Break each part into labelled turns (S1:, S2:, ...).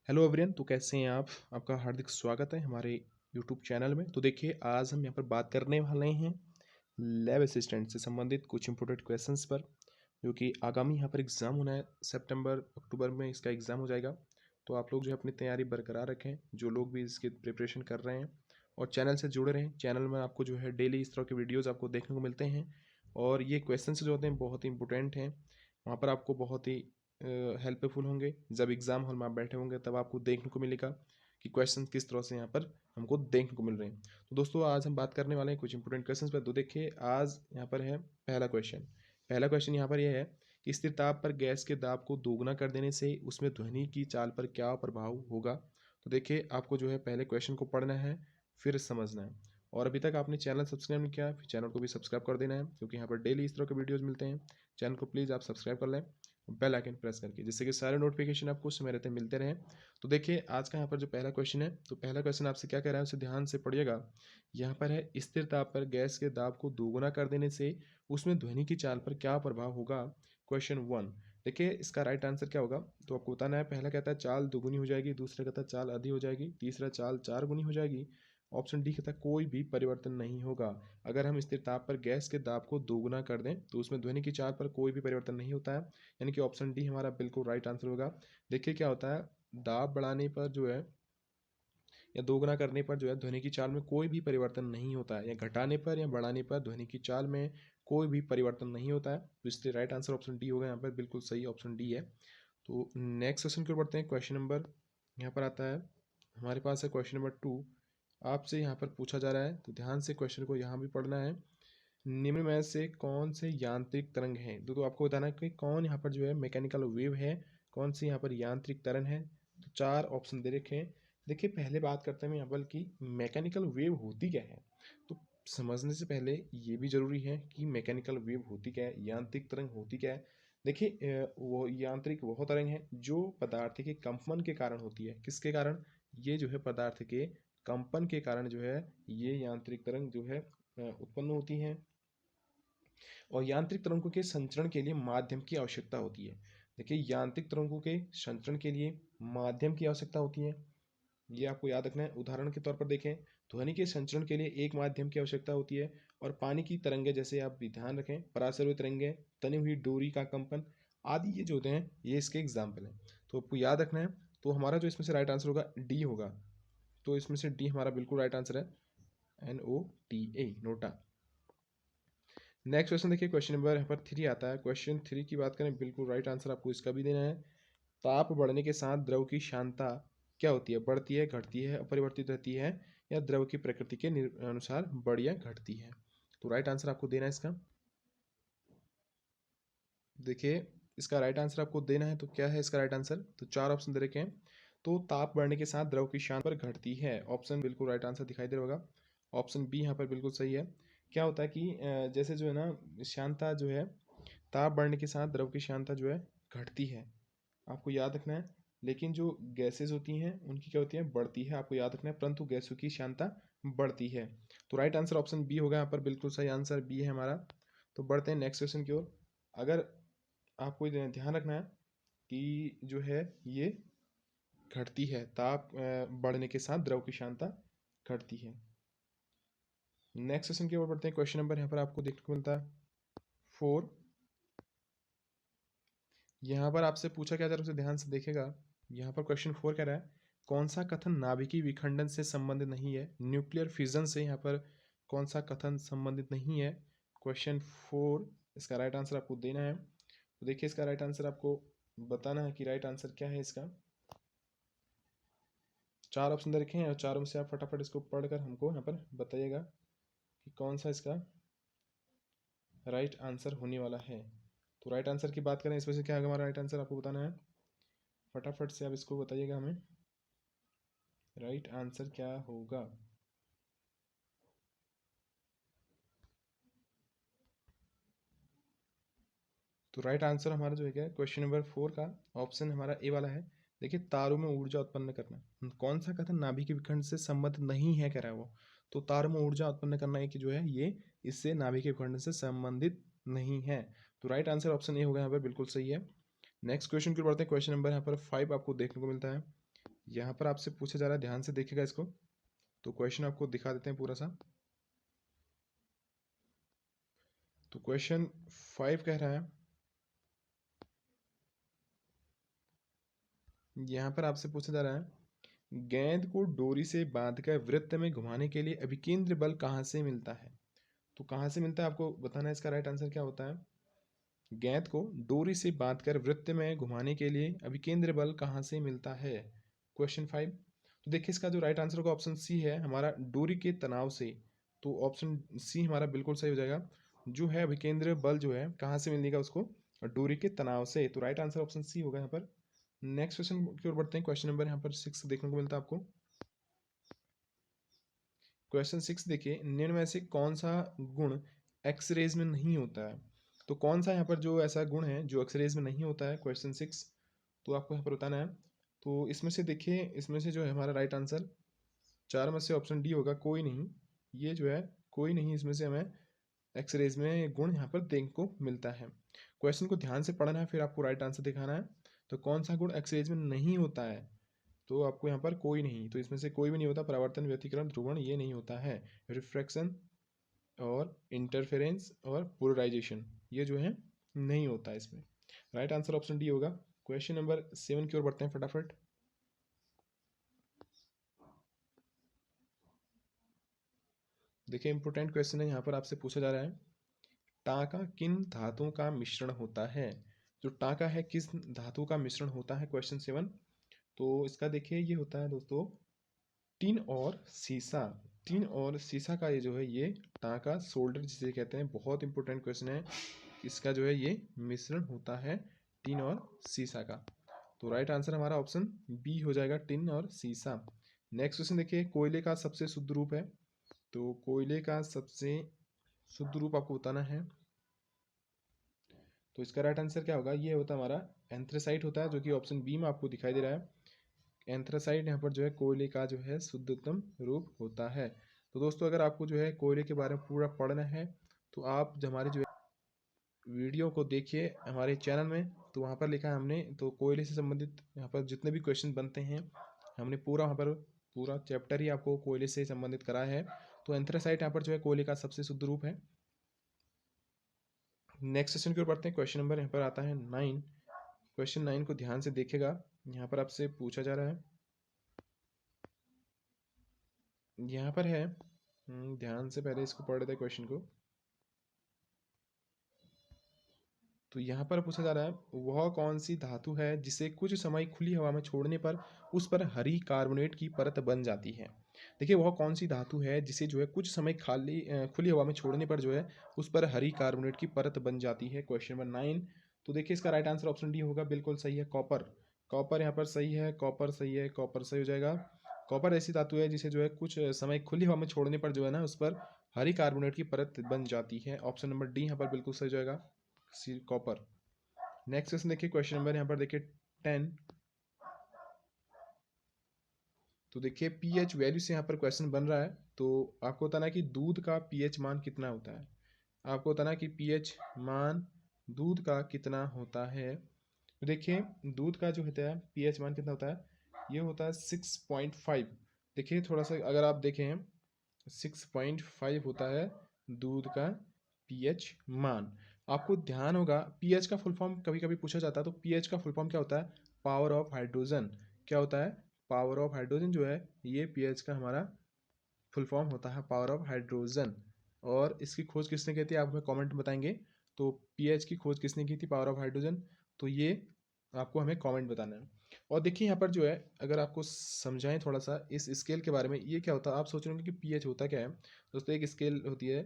S1: Hello everyone, तो कैसे हैं आप? आपका हार्दिक स्वागत है हमारे यूट्यूब चैनल में। तो देखिए, आज हम यहाँ पर बात करने वाले हैं लैब असिस्टेंट से संबंधित कुछ इंपॉर्टेंट क्वेश्चंस पर, जो कि आगामी यहाँ पर एग्ज़ाम होना है। सितंबर अक्टूबर में इसका एग्ज़ाम हो जाएगा। तो आप लोग जो है अपनी तैयारी बरकरार रखें, जो लोग भी इसकी प्रिपरेशन कर रहे हैं, और चैनल से जुड़े रहें। चैनल में आपको जो है डेली इस तरह के वीडियोज़ आपको देखने को मिलते हैं, और ये क्वेश्चन जो होते हैं बहुत ही इंपॉर्टेंट हैं। वहाँ पर आपको बहुत ही हेल्पफुल होंगे। जब एग्ज़ाम हॉल में आप बैठे होंगे तब आपको देखने को मिलेगा कि क्वेश्चन किस तरह से यहाँ पर हमको देखने को मिल रहे हैं। तो दोस्तों, आज हम बात करने वाले हैं कुछ इंपॉर्टेंट क्वेश्चंस पर। तो देखिए, आज यहाँ पर है पहला क्वेश्चन यहाँ पर यह है कि स्थिर ताप पर गैस के दाब को दोगुना कर देने से उसमें ध्वनि की चाल पर क्या प्रभाव होगा। तो देखिए, आपको जो है पहले क्वेश्चन को पढ़ना है, फिर समझना है। और अभी तक आपने चैनल सब्सक्राइब नहीं किया, फिर चैनल को भी सब्सक्राइब कर देना है, क्योंकि यहाँ पर डेली इस तरह के वीडियोज़ मिलते हैं। चैनल को प्लीज़ आप सब्सक्राइब कर लें, बेल आइकन प्रेस करके, जिससे कि सारे नोटिफिकेशन आपको समय रहते मिलते रहें। तो देखिए, आज का यहाँ पर जो पहला क्वेश्चन है, तो पहला क्वेश्चन आपसे क्या कह रहा है उसे ध्यान से पढ़िएगा। यहाँ पर है, स्थिर ताप पर गैस के दाब को दोगुना कर देने से उसमें ध्वनि की चाल पर क्या प्रभाव होगा। Question one. देखिए, इसका राइट आंसर क्या होगा, तो आपको बताना है। पहला कहता है चाल दोगुनी हो जाएगी, दूसरा कहता है चाल आधी हो जाएगी, तीसरा चाल चार गुनी हो जाएगी। ऑप्शन डी कहता है कोई भी परिवर्तन नहीं होगा। अगर हम स्थिर ताप पर गैस के दाब को दोगुना कर दें तो उसमें ध्वनि की चाल पर कोई भी परिवर्तन नहीं होता है, यानी कि ऑप्शन डी हमारा बिल्कुल राइट आंसर होगा। देखिए, क्या होता है, दाब बढ़ाने पर जो है या दोगुना करने पर जो है ध्वनि की चाल में कोई भी परिवर्तन नहीं होता है, या घटाने पर या बढ़ाने पर ध्वनि की चाल में कोई भी परिवर्तन नहीं होता है। तो इसलिए राइट आंसर ऑप्शन डी होगा यहाँ पर, बिल्कुल सही ऑप्शन डी है। तो नेक्स्ट क्वेश्चन की ओर बढ़ते हैं। क्वेश्चन नंबर यहाँ पर आता है, हमारे पास है क्वेश्चन नंबर 2। आपसे यहाँ पर पूछा जा रहा है, तो ध्यान से क्वेश्चन को यहाँ भी पढ़ना है। निम्न में से कौन से यांत्रिक तरंग हैं। तो आपको बताना है कि कौन यहाँ पर जो है मैकेनिकल वेव है, कौन सी यहाँ पर यांत्रिक तरंग है। तो चार ऑप्शन दे रखे हैं। देखिए, पहले बात करते हैं यहाँ पर कि मैकेनिकल वेव होती क्या है। तो समझने से पहले ये भी जरूरी है कि मैकेनिकल वेव होती क्या है, यांत्रिक तरंग होती क्या है। देखिए, वो यांत्रिक वह तरंग है जो पदार्थ के कंपन के कारण होती है। किसके कारण? ये जो है पदार्थ के कंपन के कारण जो है ये यांत्रिक तरंग जो है उत्पन्न होती है। और यांत्रिक तरंगों के संचरण के लिए माध्यम की आवश्यकता होती है। देखिए, यांत्रिक तरंगों के संचरण के लिए माध्यम की आवश्यकता होती है, ये आपको याद रखना है। उदाहरण के तौर पर देखें, ध्वनि के संचरण के लिए एक माध्यम की आवश्यकता होती है। और पानी की तरंगें, जैसे आप भी ध्यान रखें, परासरवीय तरंगें, तनी हुई डोरी का कंपन आदि, ये जो होते हैं ये इसके एग्जाम्पल हैं। तो आपको याद रखना है। तो हमारा जो इसमें से राइट आंसर होगा डी होगा। तो इसमें से डी हमारा बिल्कुल राइट आंसर है, NOTA, नोटा। नेक्स्ट क्वेश्चन देखिए, क्वेश्चन नंबर यहाँ पर 3 आता है। क्वेश्चन 3 की बात करें, बिल्कुल राइट आंसर आपको इसका भी देना है। ताप बढ़ने के साथ द्रव की सांद्रता क्या होती है, बढ़ती है, घटती है, अपरिवर्तित रहती है, या द्रव की प्रकृति के अनुसार बढ़ या घटती है। तो राइट आंसर आपको देना है इसका। देखिए, इसका राइट आंसर आपको देना है, तो क्या है इसका राइट आंसर, तो चार ऑप्शन दे रखे हैं। तो ताप बढ़ने के साथ द्रव की सांद्रता पर घटती है, ऑप्शन बिल्कुल राइट आंसर दिखाई दे रहा होगा। ऑप्शन बी यहाँ पर बिल्कुल सही है। क्या होता है कि जैसे जो है ना, सांद्रता जो है, ताप बढ़ने के साथ द्रव की सांद्रता जो है घटती है, आपको याद रखना है। लेकिन जो गैसेज होती हैं उनकी क्या होती है, बढ़ती है, आपको याद रखना है। परंतु गैसों की सांद्रता बढ़ती है। तो राइट आंसर ऑप्शन बी होगा यहाँ पर, बिल्कुल सही आंसर बी है हमारा। तो बढ़ते हैं नेक्स्ट क्वेश्चन की ओर। अगर आपको ध्यान रखना है कि जो है ये घटती है, ताप बढ़ने के साथ द्रव की सांद्रता घटती है। नेक्स्ट क्वेश्चन की ओर बढ़ते हैं। क्वेश्चन नंबर यहाँ पर आपको देखने को मिलता है 4। यहाँ पर आपसे पूछा क्या जा रहा है उसे ध्यान से देखेगा। यहाँ पर क्वेश्चन 4 कह रहा है, कौन सा कथन नाभिकीय विखंडन से संबंधित नहीं है। न्यूक्लियर फिजन से यहाँ पर कौन सा कथन संबंधित नहीं है। क्वेश्चन 4, इसका राइट आंसर आपको देना है। तो देखिए, इसका राइट आंसर आपको बताना है कि राइट आंसर क्या है इसका। चार ऑप्शन दे रखे हैं, और चारों में से आप फटाफट इसको पढ़कर हमको यहाँ पर बताइएगा कि कौन सा इसका राइट आंसर होने वाला है। तो राइट आंसर की बात करें, इसमें से क्या होगा हमारा राइट आंसर, आपको बताना है। फटाफट से आप इसको बताइएगा हमें, राइट आंसर क्या होगा। तो राइट आंसर हमारा जो है क्वेश्चन नंबर 4 का ऑप्शन हमारा ए वाला है। देखिए, तारों में ऊर्जा उत्पन्न करना, कौन सा कथन नाभिक विखंड से संबंधित नहीं है कह रहा है वो। तो तारों में ऊर्जा उत्पन्न करना है कि जो है ये इससे नाभिक विखंड से संबंधित नहीं है। तो राइट आंसर ऑप्शन ए होगा यहाँ पर, बिल्कुल सही है। नेक्स्ट क्वेश्चन की ओर बढ़ते हैं। क्वेश्चन नंबर यहाँ पर 5 आपको देखने को मिलता है। यहाँ पर आपसे पूछा जा रहा है, ध्यान से देखिएगा इसको। तो क्वेश्चन आपको दिखा देते हैं पूरा सा। तो क्वेश्चन 5 कह रहा है, यहाँ पर आपसे पूछा जा रहा है, गेंद को डोरी से बांधकर वृत्त में घुमाने के लिए अभिकेंद्र बल कहाँ से मिलता है? तो कहाँ से मिलता है आपको बताना है। इसका राइट आंसर क्या होता है? गेंद को डोरी से बांधकर वृत्त में घुमाने के लिए अभिकेंद्र बल कहाँ से मिलता है? क्वेश्चन 5। तो देखिए इसका जो राइट आंसर होगा ऑप्शन सी है हमारा, डोरी के तनाव से। तो ऑप्शन सी हमारा बिल्कुल सही हो जाएगा। जो है अभिकेंद्र बल जो है कहाँ से मिलेगा उसको? डोरी के तनाव से। तो राइट आंसर ऑप्शन सी होगा यहाँ पर। नेक्स्ट क्वेश्चन की ओर बढ़ते हैं। क्वेश्चन नंबर यहाँ पर 6 देखने को मिलता है आपको। क्वेश्चन 6 देखिए, निम्न में से कौन सा गुण एक्सरेज में नहीं होता है? तो कौन सा यहाँ पर जो ऐसा गुण है जो एक्सरेज में नहीं होता है? क्वेश्चन 6 तो आपको यहाँ पर बताना है। तो इसमें से देखिए, इसमें से जो है हमारा राइट आंसर 4 में से ऑप्शन डी होगा, कोई नहीं। ये जो है कोई नहीं, इसमें से हमें एक्सरेज में गुण यहाँ पर देखने को मिलता है। क्वेश्चन को ध्यान से पढ़ना है, फिर आपको राइट आंसर दिखाना है। तो कौन सा गुण एक्सरेज में नहीं होता है? तो आपको यहाँ पर कोई नहीं, तो इसमें से कोई भी नहीं होता। परावर्तन, व्यतिकरण, ध्रुवण ये नहीं होता है। रिफ्रैक्शन और इंटरफेरेंस और पोलराइजेशन ये जो है नहीं होता है इसमें। राइट आंसर ऑप्शन डी होगा। क्वेश्चन नंबर 7 की ओर बढ़ते हैं फटाफट। देखिए इंपोर्टेंट क्वेश्चन है, यहाँ पर आपसे पूछा जा रहा है, टाका किन धातुओं का मिश्रण होता है? जो टाका है किस धातु का मिश्रण होता है? क्वेश्चन 7। तो इसका देखिए ये होता है दोस्तों टिन और सीसा। टिन और सीसा का ये जो है ये टाका सोल्डर जिसे कहते हैं, बहुत इंपॉर्टेंट क्वेश्चन है। इसका जो है ये मिश्रण होता है टिन और सीसा का। तो राइट आंसर हमारा ऑप्शन बी हो जाएगा, टिन और सीसा। नेक्स्ट क्वेश्चन देखिए, कोयले का सबसे शुद्ध रूप है। तो कोयले का सबसे शुद्ध रूप आपको बताना है। तो इसका राइट आंसर क्या होगा? ये होता है हमारा एंथ्रेसाइट होता है, जो कि ऑप्शन बी में आपको दिखाई दे रहा है। एंथ्रासाइट यहाँ पर जो है कोयले का जो है शुद्धतम रूप होता है। तो दोस्तों अगर आपको जो है कोयले के बारे में पूरा पढ़ना है तो आप जो हमारे जो है वीडियो को देखिए हमारे चैनल में। तो वहाँ पर लिखा है हमने, तो कोयले से संबंधित यहाँ पर जितने भी क्वेश्चन बनते हैं हमने पूरा वहाँ पर पूरा चैप्टर ही आपको कोयले से संबंधित कराया है। तो एंथ्रासाइट यहाँ पर जो है कोयले का सबसे शुद्ध रूप है। नेक्स्ट क्वेश्चन की ओर बढ़ते हैं। क्वेश्चन नंबर यहाँ पर आता है 9। क्वेश्चन 9 को ध्यान से देखिएगा। यहाँ पर आपसे पूछा जा रहा है, यहाँ पर है, ध्यान से पहले इसको पढ़ लेते हैं क्वेश्चन को। तो यहाँ पर पूछा जा रहा है, वह कौन सी धातु है जिसे कुछ समय खुली हवा में छोड़ने पर उस पर हरी कार्बोनेट की परत बन जाती है? देखिए वह कौन सी धातु है जिसे जो है कुछ समय खुली हवा में छोड़ने पर जो है उस पर हरी कार्बोनेट की परत बन जाती है? Question number 9। तो देखिए इसका राइट आंसर ऑप्शन डी होगा, बिल्कुल सही है, कॉपर। कॉपर यहाँ पर सही है, कॉपर सही है, कॉपर सही हो जाएगा। कॉपर ऐसी धातु है जिसे जो है कुछ समय खुली हवा में छोड़ने पर जो है ना उस पर हरी कार्बोनेट की परत बन जाती है। ऑप्शन नंबर डी यहाँ पर बिल्कुल सही हो जाएगा, सी कॉपर। नेक्स्ट क्वेश्चन देखिए, क्वेश्चन नंबर यहाँ पर देखिए 10। तो देखिए पीएच वैल्यू से यहाँ पर क्वेश्चन बन रहा है। तो आपको बताना है कि दूध का पीएच मान कितना होता है। आपको बताना है कि पीएच मान दूध का कितना होता है। तो देखिए दूध का जो होता है पीएच मान कितना होता है, ये होता है 6.5। देखिए थोड़ा सा अगर आप देखें 6.5 होता है दूध का पीएच मान। आपको ध्यान होगा पीएच का फुल फॉर्म कभी कभी पूछा जाता है। तो पीएच का फुल फॉर्म क्या होता है? Power of hydrogen. क्या होता है? पावर ऑफ हाइड्रोजन जो है ये पीएच का हमारा फुल फॉर्म होता है, पावर ऑफ हाइड्रोजन। और इसकी खोज किसने की थी आप हमें कमेंट में बताएंगे। तो पीएच की खोज किसने की थी, पावर ऑफ हाइड्रोजन? तो ये आपको हमें कमेंट बताना है। और देखिए यहाँ पर जो है अगर आपको समझाएं थोड़ा सा इस स्केल के बारे में, ये क्या होता है आप सोच रहे होंगे कि पीएच होता क्या है। दोस्तों एक स्केल होती है,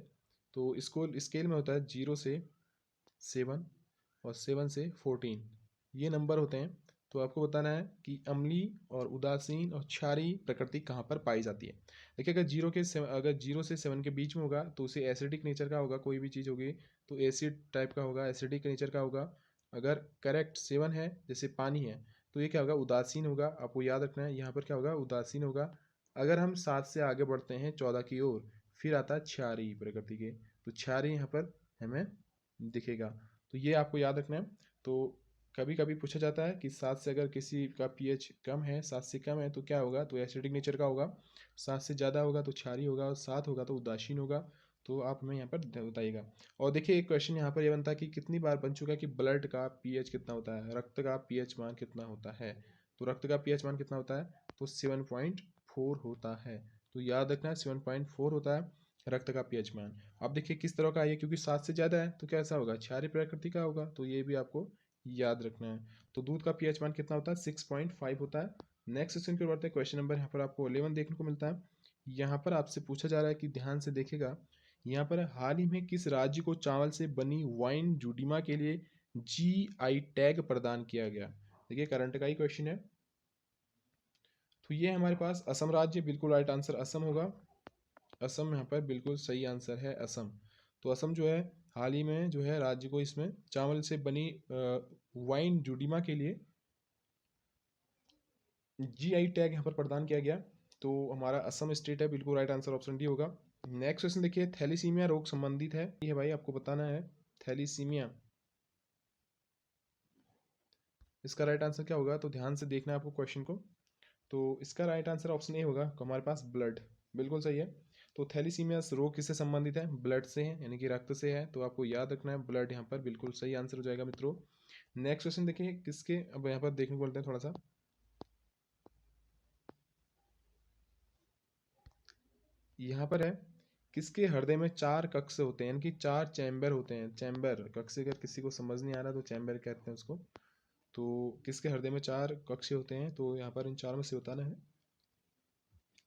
S1: तो इसको स्केल में होता है 0 से 7 और 7 से 14, ये नंबर होते हैं। तो आपको बताना है कि अम्लीय और उदासीन और क्षारीय प्रकृति कहाँ पर पाई जाती है। देखिए अगर 0 से 7 के बीच में होगा तो उसे एसिडिक नेचर का होगा, कोई भी चीज़ होगी तो एसिड टाइप का होगा, एसिडिक नेचर का होगा। अगर करेक्ट 7 है जैसे पानी है तो ये क्या होगा, उदासीन होगा। आपको याद रखना है यहाँ पर क्या होगा, उदासीन होगा। अगर हम 7 से आगे बढ़ते हैं 14 की ओर, फिर आता है क्षारीय प्रकृति के, तो क्षारीय यहाँ पर हमें दिखेगा। तो ये आपको याद रखना है। तो कभी कभी पूछा जाता है कि 7 से अगर किसी का पीएच कम है, 7 से कम है तो क्या होगा, तो एसिडिक नेचर का होगा। 7 से ज़्यादा होगा तो क्षारीय होगा, और 7 होगा तो उदासीन होगा। तो आप हमें यहाँ पर बताइएगा। और देखिए एक क्वेश्चन यहाँ पर यह बनता है कि कितनी बार बन चुका है कि ब्लड का पीएच कितना होता है, रक्त का पीएच मान कितना होता है। तो रक्त का पीएच मान कितना होता है, तो 7.4 होता है। तो याद रखना 7.4 होता है रक्त का पीएच मान। अब देखिए किस तरह का है, क्योंकि 7 से ज़्यादा है तो कैसा होगा, क्षारीय प्रकृति का होगा। तो ये भी आपको याद रखना है। तो दूध का पीएच मान कितना होता है, 6.5 होता है। नेक्स्ट क्वेश्चन की ओर बढ़ते हैं। क्वेश्चन नंबर यहाँ पर आपको 11 देखने को मिलता है। यहाँ पर आपसे पूछा जा रहा है कि ध्यान से देखेगा, यहाँ पर हाल ही में किस राज्य को चावल से बनी वाइन जुडीमा के लिए जीआई टैग प्रदान किया गया। देखिए करंट का ही क्वेश्चन है। तो ये हमारे पास असम राज्य, बिल्कुल राइट आंसर असम होगा। असम यहाँ पर बिल्कुल सही आंसर है, असम। तो असम जो है हाल ही में जो है राज्य को इसमें चावल से बनी वाइन जुडीमा के लिए जीआई टैग यहाँ पर प्रदान किया गया। तो हमारा असम स्टेट है, बिल्कुल राइट आंसर ऑप्शन डी होगा। नेक्स्ट क्वेश्चन देखिए, थैलीसीमिया रोग संबंधित है ये भाई, आपको बताना है थैलीसीमिया, इसका राइट आंसर क्या होगा। तो ध्यान से देखना है आपको क्वेश्चन को। तो इसका राइट आंसर ऑप्शन ए होगा, हमारे पास ब्लड, बिल्कुल सही है। तो थैलीसीमिया रोग किससे संबंधित है, ब्लड से है, यानी कि रक्त से है। तो आपको याद रखना है ब्लड यहाँ पर बिल्कुल सही आंसर हो जाएगा मित्रों। नेक्स्ट क्वेश्चन देखिए किसके, अब यहाँ पर देखने को मिलते हैं थोड़ा सा। यहाँ पर है किसके हृदय में 4 कक्ष होते हैं, यानी कि 4 चैम्बर होते हैं। चैम्बर कक्ष अगर किसी को समझ नहीं आ रहा तो चैम्बर कहते हैं उसको। तो किसके हृदय में 4 कक्ष होते हैं, तो यहाँ पर इन 4 में से बताना है।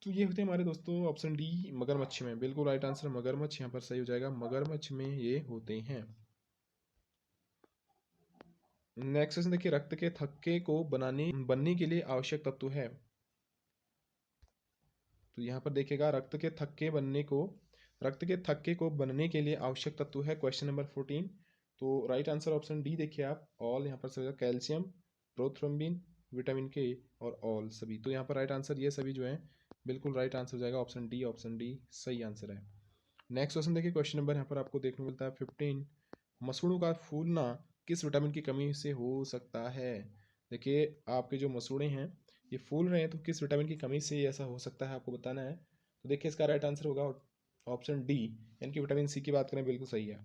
S1: तो ये होते हैं हमारे दोस्तों ऑप्शन डी मगरमच्छ में, बिल्कुल राइट आंसर मगरमच्छ यहाँ पर सही हो जाएगा, मगरमच्छ में ये होते हैं। नेक्स्ट क्वेश्चन देखिए, रक्त के थक्के को बनने के लिए आवश्यक तत्व है। तो यहाँ पर देखिएगा रक्त के थक्के को बनने के लिए आवश्यक तत्व है क्वेश्चन नंबर 14। तो राइट आंसर ऑप्शन डी देखिए आप, ऑल यहाँ पर सही होगा, कैल्शियम, प्रोथ्रोम्बिन, विटामिन के और ऑल सभी। तो यहाँ पर राइट आंसर ये सभी जो है बिल्कुल राइट आंसर हो जाएगा, ऑप्शन डी, ऑप्शन डी सही आंसर है। नेक्स्ट क्वेश्चन देखिए, क्वेश्चन नंबर यहाँ पर आपको देखने को मिलता है 15, मसूड़ों का फूलना किस विटामिन की कमी से हो सकता है। देखिए आपके जो मसूड़े हैं ये फूल रहे हैं तो किस विटामिन की कमी से ऐसा हो सकता है, आपको बताना है। तो देखिए इसका राइट आंसर होगा ऑप्शन डी, यानी कि विटामिन सी की बात करें, बिल्कुल सही है।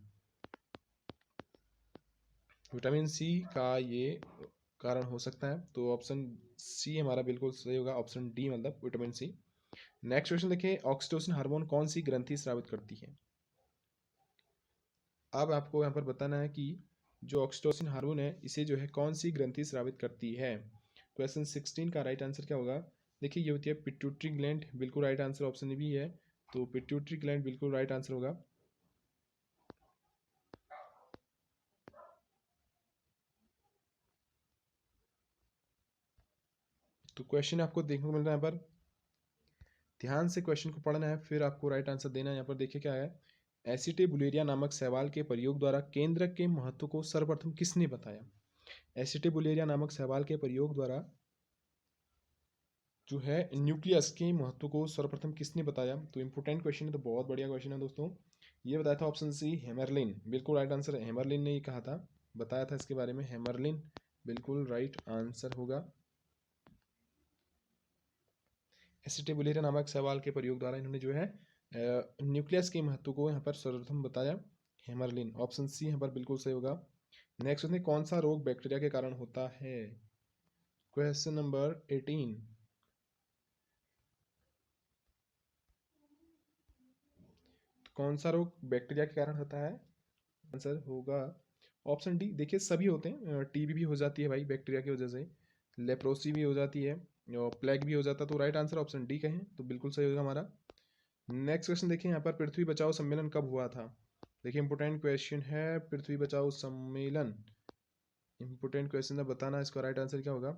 S1: विटामिन सी का ये कारण हो सकता है, तो ऑप्शन सी हमारा बिल्कुल सही होगा, ऑप्शन डी मतलब विटामिन सी। नेक्स्ट क्वेश्चन देखिए, ऑक्सीटोसिन हार्मोन कौन सी ग्रंथि स्रावित करती है। अब आपको यहाँ पर बताना है कि जो ऑक्सीटोसिन हार्मोन है इसे जो है कौन सी ग्रंथि स्रावित करती है। क्वेश्चन 16 का राइट आंसर क्या होगा। देखिए ये होती है पिट्यूटरी ग्लैंड, बिल्कुल राइट आंसर ऑप्शन बी है। तो पिट्यूटरी ग्लैंड बिल्कुल राइट आंसर होगा। तो क्वेश्चन आपको देखने को मिल रहा है यहाँ पर, ध्यान से क्वेश्चन को पढ़ना है फिर आपको राइट आंसर देना है। यहाँ पर देखिए क्या है, एसिटिबुलेरिया नामक शैवाल के प्रयोग द्वारा केंद्रक के महत्व को सर्वप्रथम किसने बताया। एसिटिबुलेरिया नामक शैवाल के प्रयोग द्वारा जो है न्यूक्लियस के महत्व को सर्वप्रथम किसने बताया। तो इंपोर्टेंट क्वेश्चन है, तो बहुत बढ़िया क्वेश्चन है दोस्तों। ये बताया था ऑप्शन सी हेमरलिन, बिल्कुल राइट आंसर है, हेमरलिन ने ये कहा था, बताया था इसके बारे में, हेमरलिन बिल्कुल राइट आंसर होगा। एसिटिबुलेरिया नामक शैवाल के प्रयोग द्वारा इन्होंने जो है न्यूक्लियस के महत्व को यहाँ पर सर्वप्रथम बताया, हेमरलिन, ऑप्शन सी यहाँ पर बिल्कुल सही होगा। नेक्स्ट है, कौन सा रोग बैक्टीरिया के कारण होता है। क्वेश्चन नंबर 18, कौन सा रोग बैक्टीरिया के कारण होता है, आंसर होगा ऑप्शन डी। देखिए सभी होते हैं, टीबी भी हो जाती है भाई बैक्टीरिया की वजह से, लेप्रोसी भी हो जाती है और प्लेग भी हो जाता है। तो राइट आंसर ऑप्शन डी कहें तो बिल्कुल सही होगा हमारा। नेक्स्ट क्वेश्चन देखिए, यहाँ पर पृथ्वी बचाओ सम्मेलन कब हुआ था। देखिए इंपोर्टेंट क्वेश्चन है, पृथ्वी बचाओ सम्मेलन इंपोर्टेंट क्वेश्चन है, बताना इसका राइट आंसर क्या होगा।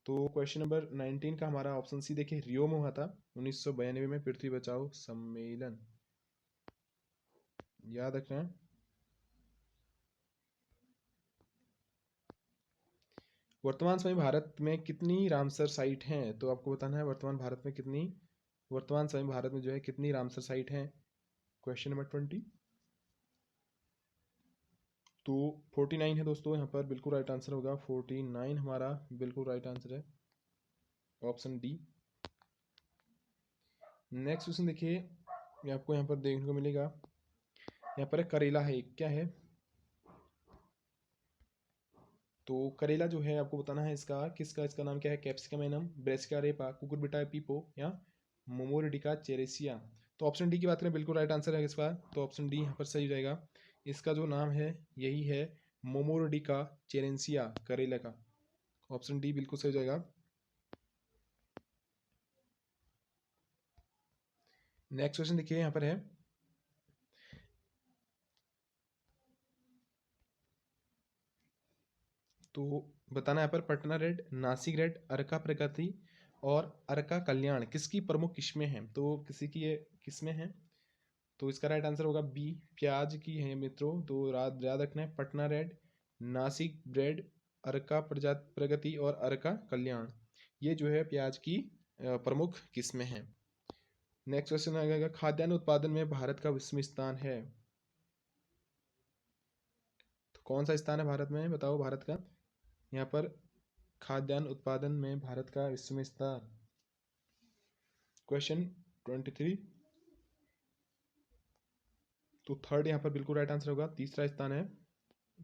S1: तो क्वेश्चन नंबर 19 का हमारा ऑप्शन सी देखिए रियो में हुआ था 1992 में पृथ्वी बचाओ सम्मेलन, याद रखना है। वर्तमान समय भारत में कितनी रामसर साइट हैं, तो आपको बताना है वर्तमान समय भारत में जो है कितनी रामसर साइट हैं। क्वेश्चन नंबर 20, तो 49 है दोस्तों, यहाँ पर बिल्कुल राइट आंसर होगा 49 हमारा बिल्कुल राइट आंसर है, ऑप्शन डी। नेक्स्ट क्वेश्चन देखिए, ये आपको यहाँ पर देखने को मिलेगा, यहाँ पर करेला है, क्या है? तो करेला जो है आपको बताना है इसका किसका, इसका नाम क्या है? कैप्सिकम एनम, ब्रेसिका रेपा, कुकुरबिटा पीपो या मोमोरिडिका चेरेसिया। तो ऑप्शन डी की बात करें, बिल्कुल राइट आंसर है इस बार, तो ऑप्शन डी यहाँ पर सही हो जाएगा। इसका जो नाम है यही है मोमोरिडिका चेरेंसिया, करेला का। ऑप्शन डी बिल्कुल सही हो जाएगा। नेक्स्ट क्वेश्चन देखिए यहाँ पर है, तो बताना है यहाँ पर पटना रेड, नासिक रेड, अर्का प्रगति और अर्का कल्याण किसकी प्रमुख किस्में हैं? तो किसी की ये किस्में हैं, तो इसका राइट आंसर होगा बी, प्याज की है मित्रों। तो याद रखना है, पटना रेड, नासिक रेड, अर्का प्रगति और अर्का कल्याण, ये जो है प्याज की प्रमुख किस्में हैं। नेक्स्ट क्वेश्चन आ जाएगा, खाद्यान्न उत्पादन में भारत का विश्व स्थान है, तो कौन सा स्थान है भारत में, बताओ भारत का। यहाँ पर खाद्यान्न उत्पादन में भारत का विश्व स्थान, क्वेश्चन 23। तो थर्ड यहाँ पर बिल्कुल राइट आंसर होगा, तीसरा स्थान है।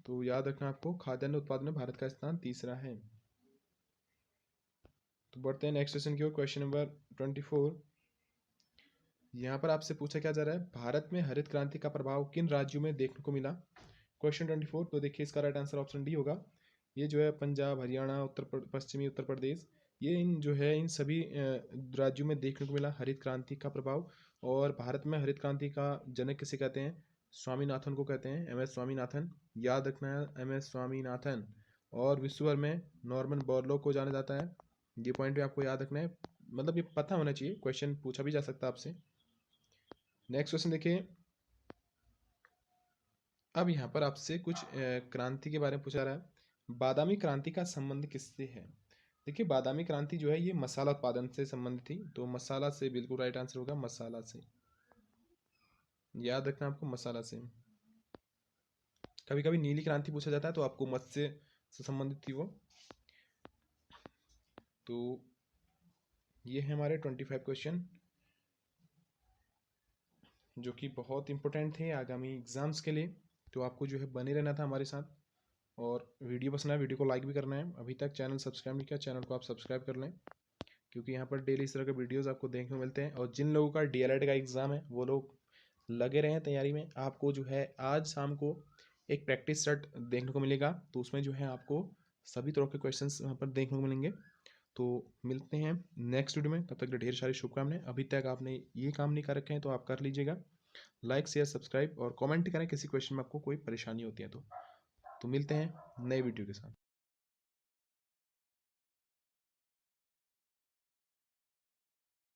S1: तो याद रखना आपको, खाद्यान्न उत्पादन में भारत का स्थान तीसरा है। तो बढ़ते हैं नेक्स्ट क्वेश्चन की ओर, क्वेश्चन नंबर 24। यहाँ पर आपसे पूछा क्या जा रहा है, भारत में हरित क्रांति का प्रभाव किन राज्यों में देखने को मिला? क्वेश्चन 24। तो देखिए इसका राइट आंसर ऑप्शन डी होगा। ये जो है पंजाब, हरियाणा, पश्चिमी उत्तर प्रदेश, ये इन जो है इन सभी राज्यों में देखने को मिला हरित क्रांति का प्रभाव। और भारत में हरित क्रांति का जनक किसे कहते हैं? स्वामीनाथन को कहते हैं, एम एस स्वामीनाथन। याद रखना है, एम एस स्वामीनाथन। और विश्व भर में नॉर्मन बोरलॉग को जाना जाता है। ये पॉइंट भी आपको याद रखना है, मतलब ये पता होना चाहिए, क्वेश्चन पूछा भी जा सकता है आपसे। नेक्स्ट क्वेश्चन देखिए, अब यहाँ पर आपसे कुछ क्रांति के बारे में पूछा रहा है, बादामी क्रांति का संबंध किससे है? देखिए बादामी क्रांति जो है ये मसाला उत्पादन से संबंधित थी, तो मसाला से बिल्कुल राइट आंसर होगा, मसाला से। याद रखना आपको, मसाला से। कभी कभी नीली क्रांति पूछा जाता है, तो आपको मत्स्य से संबंधित थी वो। तो ये है हमारे 25 क्वेश्चन, जो कि बहुत इंपॉर्टेंट थे आगामी एग्जाम्स के लिए। तो आपको जो है बने रहना था हमारे साथ, और वीडियो पसंद है वीडियो को लाइक भी करना है। अभी तक चैनल सब्सक्राइब नहीं किया, चैनल को आप सब्सक्राइब कर लें, क्योंकि यहाँ पर डेली इस तरह के वीडियोस आपको देखने को मिलते हैं। और जिन लोगों का डीएलएड का एग्ज़ाम है वो लोग लगे रहे हैं तैयारी में। आपको जो है आज शाम को एक प्रैक्टिस सेट देखने को मिलेगा, तो उसमें जो है आपको सभी तरह के क्वेश्चंस वहाँ पर देखने को मिलेंगे। तो मिलते हैं नेक्स्ट वीडियो में, तब तक ढेर सारी शुभकामनाएं। अभी तक आपने ये काम नहीं कर रखे हैं तो आप कर लीजिएगा, लाइक शेयर सब्सक्राइब और कमेंट करें किसी क्वेश्चन में आपको कोई परेशानी होती है तो मिलते हैं नए वीडियो के साथ।